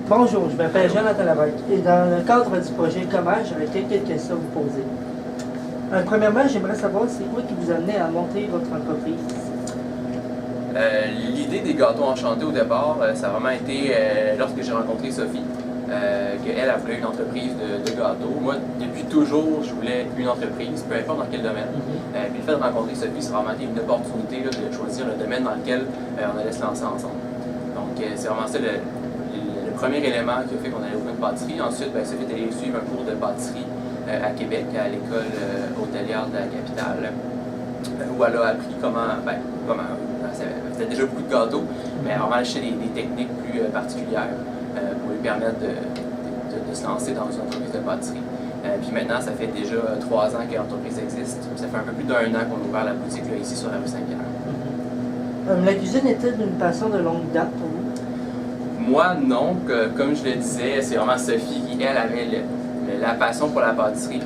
Bonjour, je m'appelle Jonathan Lavec et dans le cadre du projet Commerce, j'aurais quelques questions à vous poser. Premièrement, j'aimerais savoir c'est quoi qui vous a amené à monter votre entreprise? L'idée des gâteaux enchantés au départ, ça a vraiment été lorsque j'ai rencontré Sophie, qu'elle a voulu une entreprise de gâteaux. Moi, depuis toujours, je voulais une entreprise, peu importe dans quel domaine. Puis le fait de rencontrer Sophie, c'est vraiment une opportunité là, de choisir le domaine dans lequel on allait se lancer ensemble. Donc, c'est vraiment ça le premier élément qui a fait qu'on allait ouvrir une pâtisserie. Ensuite, Sophie est allée suivre un cours de pâtisserie à Québec, à l'école hôtelière de la capitale, où elle a appris comment elle faisait déjà beaucoup de gâteaux, mais elle a vraiment acheté des techniques plus particulières pour lui permettre de se lancer dans une entreprise de pâtisserie. Puis maintenant, ça fait déjà 3 ans que l'entreprise existe. Ça fait un peu plus d'1 an qu'on a ouvert la boutique là, ici sur la rue Saint-Pierre. La cuisine est-elle une passion de longue date pour vous? Moi, non. Comme je le disais, c'est vraiment Sophie qui, elle, avait la passion pour la pâtisserie.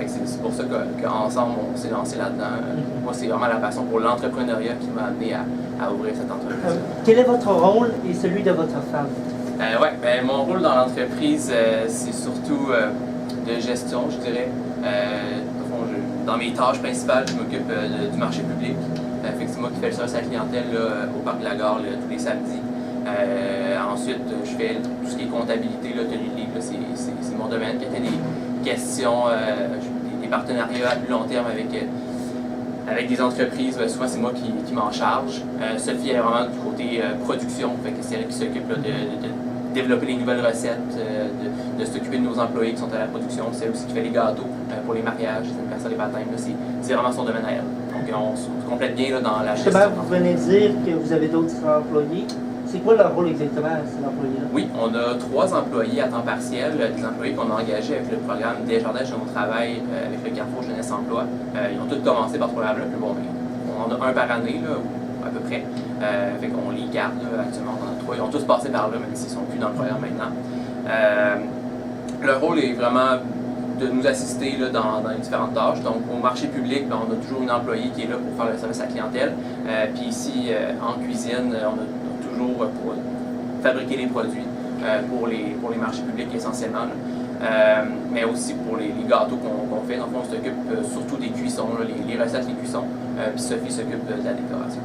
C'est pour ça qu'ensemble, on s'est lancé là-dedans. Moi, c'est vraiment la passion pour l'entrepreneuriat qui m'a amené à ouvrir cette entreprise. Quel est votre rôle et celui de votre femme? Mon rôle dans l'entreprise, c'est surtout de gestion, je dirais. Dans mes tâches principales, je m'occupe du marché public. C'est moi qui fais le service à la clientèle là, au Parc de la Gare tous les samedis. Ensuite, je fais tout ce qui est comptabilité, tenue de livre, c'est mon domaine. Qui était des questions, des partenariats à plus long terme avec des entreprises, souvent c'est moi qui m'en charge. Sophie elle est vraiment du côté production, c'est elle qui s'occupe de développer les nouvelles recettes, de s'occuper de nos employés qui sont à la production. C'est elle aussi qui fait les gâteaux pour les mariages, les anniversaires, les baptêmes. C'est vraiment son domaine à elle. Donc on se complète bien là, dans la gestion. Vous venez de dire que vous avez d'autres employés. C'est quoi leur rôle exactement, ces employés-là? Oui, on a 3 employés à temps partiel, des employés qu'on a engagés avec le programme Desjardins Jeune au travail, avec le Carrefour Jeunesse Emploi. Ils ont tous commencé par ce programme-là, puis on en a un par année, là, à peu près. On les garde actuellement, on en a 3. Ils ont tous passé par là, même s'ils ne sont plus dans le programme maintenant. Leur rôle est vraiment de nous assister là, dans les différentes tâches. Donc, au marché public, on a toujours une employée qui est là pour faire le service à la clientèle. Puis ici, en cuisine, on a toujours pour fabriquer les produits pour les marchés publics essentiellement. Mais aussi pour les gâteaux qu'on fait. Donc, on s'occupe surtout des cuissons, là, les recettes, les cuissons. Puis Sophie s'occupe de la décoration.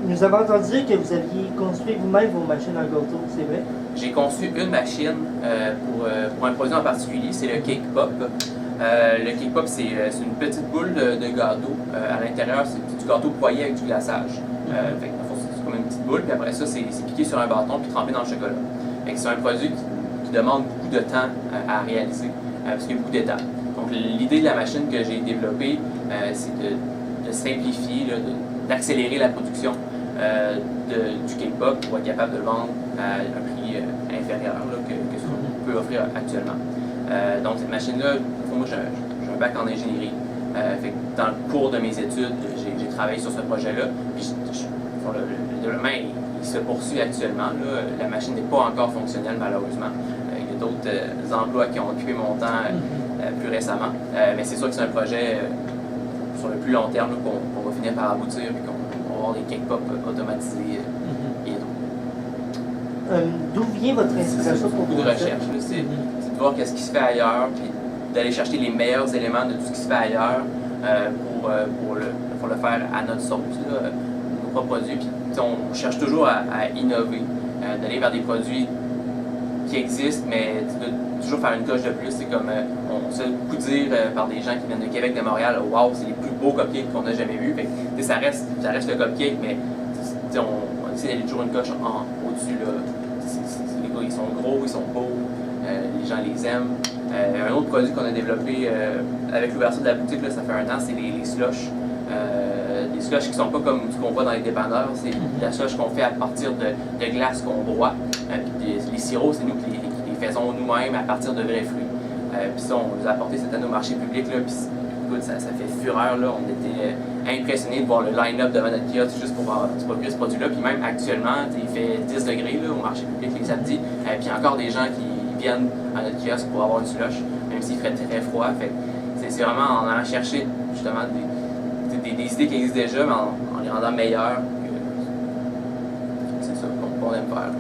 Nous avons entendu dire que vous aviez construit vous-même vos machines à gâteaux, c'est vrai? J'ai conçu une machine pour un produit en particulier, c'est le Cake Pop. Le Cake Pop, c'est une petite boule de gâteau. À l'intérieur, c'est du gâteau broyé avec du glaçage. C'est comme une petite boule, puis après ça, c'est piqué sur un bâton puis trempé dans le chocolat. C'est un produit qui demande beaucoup de temps à réaliser, parce qu'il y a beaucoup d'étapes. Donc l'idée de la machine que j'ai développée, c'est de simplifier, d'accélérer la production du Cake Pop pour être capable de le vendre à un prix inférieur que ce qu'on peut offrir actuellement. Donc cette machine-là, moi j'ai un bac en ingénierie. Dans le cours de mes études, j'ai travaillé sur ce projet-là. Puis le développement il se poursuit actuellement. Là. La machine n'est pas encore fonctionnelle malheureusement. Il y a d'autres emplois qui ont occupé mon temps plus récemment. Mais c'est sûr que c'est un projet sur le plus long terme qu'on va finir par aboutir et qu'on va avoir des cake pop automatisés bientôt. D'où vient votre inspiration pour beaucoup de recherche. C'est de voir qu'est-ce qui se fait ailleurs, puis d'aller chercher les meilleurs éléments de tout ce qui se fait ailleurs pour le faire à notre sauce, nos propres produits. Puis on cherche toujours à innover, d'aller vers des produits qui existent, mais de toujours faire une coche de plus. C'est comme on se fait beaucoup dire par des gens qui viennent de Québec, de Montréal, wow, c'est les plus beaux cupcakes qu'on a jamais vus. Ça reste le cupcake, mais on essaie d'aller toujours une coche au-dessus. Les gars, ils sont gros, ils sont beaux, les gens les aiment. Un autre produit qu'on a développé avec l'ouverture de la boutique, là, ça fait 1 an, c'est les slushs. Des slushs qui ne sont pas comme ce qu'on voit dans les dépanneurs, c'est la slush qu'on fait à partir de glace qu'on broie. Les sirops, c'est nous qui les faisons nous-mêmes à partir de vrais fruits. Puis ça, on les a apportés cette année au marché public. Là, puis, écoute, ça fait fureur. Là. On était impressionnés de voir le line-up devant notre kiosque juste pour se procurer ce produit-là. Puis même actuellement, il fait 10 degrés là, au marché public les samedis. Puis il y a encore des gens qui viennent à notre kiosque pour avoir une slush, même s'il ferait très froid. C'est vraiment en allant chercher justement des idées qui existent déjà, mais en les rendant meilleures. C'est ça, qu'on aime faire.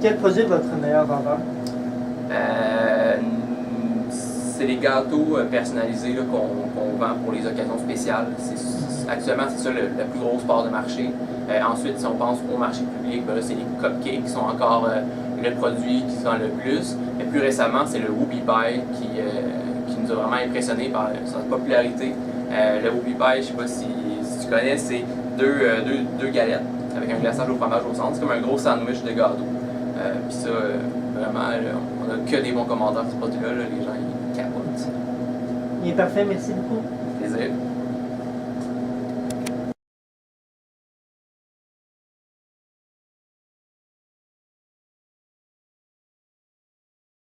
Quel produit est votre meilleur vendeur? C'est les gâteaux personnalisés là, qu'on vend pour les occasions spéciales. Actuellement, c'est ça la plus grosse part de marché. Ensuite, si on pense au marché public, ben là, c'est les cupcakes qui sont encore le produit qui se vend le plus. Mais plus récemment, c'est le Whoopie Pie qui nous a vraiment impressionné par sa popularité. Le Whoopie Pie, je ne sais pas si tu connais, c'est deux galettes avec un glaçage au fromage au centre. C'est comme un gros sandwich de gâteau. Puis ça, vraiment, là, on a que des bons commentaires sur ce produit-là. Les gens, ils capotent. Il est parfait, merci beaucoup. Plaisir.